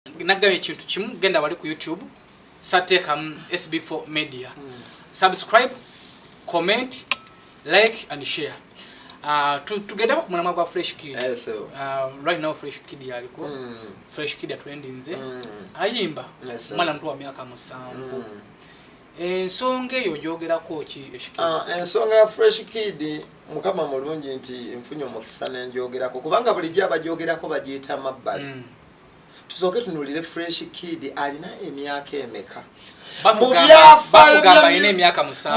nagaye ekintu kimu genda wali ku YouTube sateka SB4 Media. Subscribe, comment, like and share. Together ku mwana gwa Fresh Kid. Right now Fresh Kid yaliko. Fresh Kid atwendinze. Ayimba mwana mtu wa miaka 7. Ensonga eyo jogerako ki eshiki? Ensonga ya Fresh Kid mukama mulungi nti mfunyo mukisa nenjogerako kubanga bulijja bajogerako bagiyita mabbali. Tusoke tunulire Fresh Kid alina emyaka emeka. Mu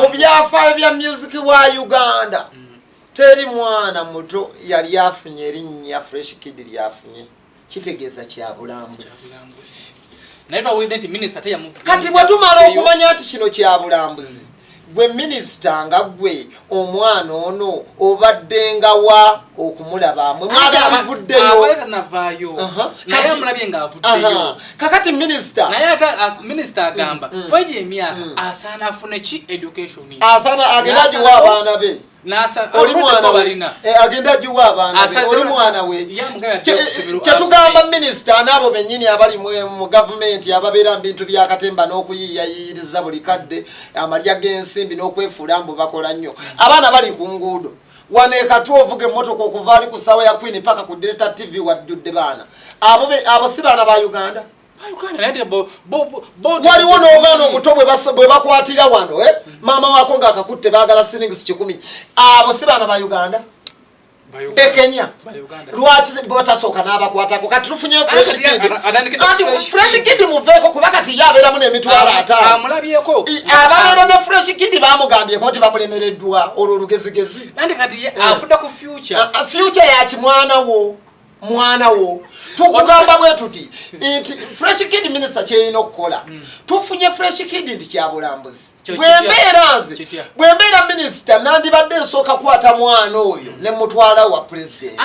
byafaayo bya music wa Uganda. Teri mwana muto yali afunye erinnya Fresh Kid lyafunye. Kitegeeza kya bulambuzi. Naitwa Wildent Minister teya move. Kati bwe tumala okumanya ati kino kya bulambuzi. Gwe minister nga gwe omwana ono obaddenga wa okumulaba mwe mwagala bivuddeyo abaleta navayo naye mulabye nga avuddeyo kakati minister naye ata minister agamba kwaje emyaka asana afune ki education asana agenda jiwa abana be nasa oli mwana we agenda jiwa abana be oli mwana we kyetugamba minister nabo benyini abali mu government ababera mbintu bya katemba n'okuyiyiriza buli kadde amalya gensimbi n'okwefuula mbu bakola nnyo abana bali ku nguudo waneka tuovuge motoka okuvali ku sawa ya Queen paka ku Delta TV wajjudde bana abo si bana ba Uganda waliwo n'obwana obuto bwe bakwatira wano mama wako ng'akakutte baagala shillings 10 abo si bana ba Uganda Kenya lwaki botasooka n'abakwatako kati tufunye Fresh Kid Fresh Kid muveeko kuba kati yabeeramu n'emitwalo 5 amulabyeko ababeera ne Fresh Kid bamugambyeko nti bamulemereddwa olwo olugezigezi nandi kati afudde ku future ya kimwana wo tukugamba bwe tuti nti Fresh Kid minister kyeyina okukola tufunye Fresh Kid nti kyabulambuzi bwembeera minister nandibadde nsooka kwata mwana oyo ne mutwala wa president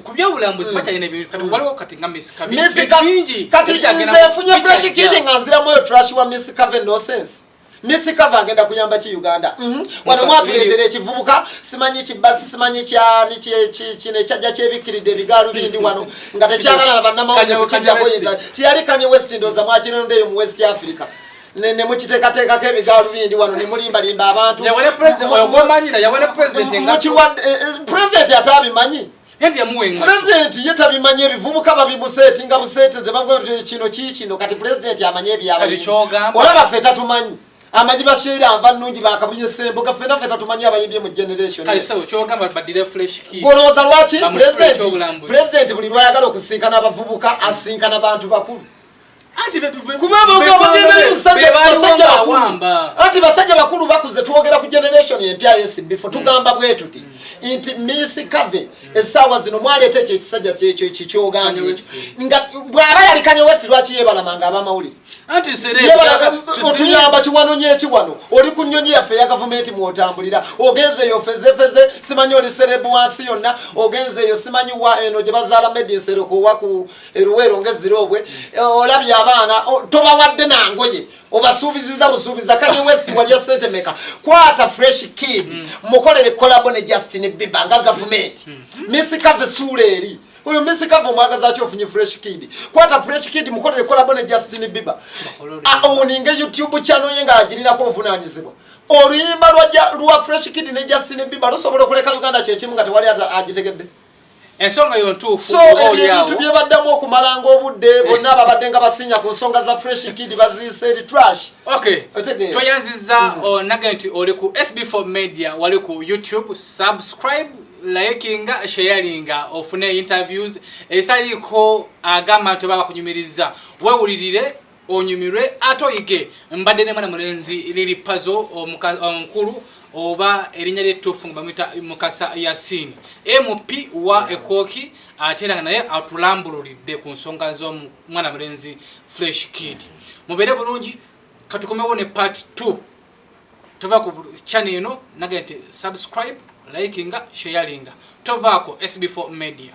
ku byobulambuzi bakyalina ebintu kati waliwo kati nga Miss kati nze nfunye Fresh Kid nga nziramu oyo trash wa Miss Cave no sense Miss Cave agenda kuyamba ki Uganda wano mwatuleetera ekivubuka simanyi kibasi simanyi kyani kine kyajja kyebikiridde ebigalu bindi wano nga tekyagala na bannamawulire kujjako yinda tiyali Kanye West ndoza mwakirondeyo mu West Africa ne mukiteekateeka k'ebigalu bindi wano ne mulimbalimba abantu yawale president oyogomanyira yawale president nga president atabimanyi president yetabimanyi ebivubuka babimuseti nga buseteze bavuga kino kikino kati president amanye ebyabo olaba feta tumanyi amajiba shira ava nungi bakabunye sembo gafena feta tumanyi abayimbye mu generation kale sawo kyogamba badire Fresh Kid goloza lwaki president buli lwayagala okusinkana abavubuka asinkana abantu bakulu anti basajja bakulu bakuze tuogera ku generation empya SB4 tugamba bwe tuti inti Miss Cave esawa zino mwalete ekisajja kyekyo kikyogambye nga bwaba yali Kanye West lwaki yebalamanga abamawulire anti sere otuyamba kiwanonye ekiwano oli ku nnyonyi yaffe ya government mwotambulira ogenze yo feze simanyi oli serebu wansi yonna ogenze yo simanyi wa eno gye bazaala medicine ko waku eruwero ngezirobwe olabya abaana toba wadde nangoye obasuubiziza busuubiza Kanye West walya sente meka kwata Fresh Kid mukolere collab ne Justin Bieber nga government Miss Cave suleri uyo Miss Cave mwagaza ati ofunye Fresh Kid kwata Fresh Kid mukolere collab ne Justin Bieber oninge YouTube channel yenga agirina ko ovunanyizibwa oluyimba lwa Fresh Kid ne Justin Bieber lusobola okuleka Uganda kyekimu nga tewali agitegedde ensonga yo ntuufu so ebintu byebaddamu okumalanga obudde bonna ababadde nga basinya ku nsonga za Fresh Kid baziyise trash twayanziza nagenti oli ku SB4 Media wali ku YouTube subscribe likinga sharinga ofune interviews esaliko agamba nti baba kunyumiriza wewulirire onyumirwe atoyike mbadde ne mwana mulenzi LIL PAZO omukulu oba erinnya ly'ettuufu bamuyita Mukasa Yasin MP wa Ekoki atera naye atulambululidde ku nsonga z'omwana mulenzi Fresh Kid mubere bulungi katukomewo ne part 2 tova ku channel eno nagente subscribe likinga sharinga tovako SB4 Media.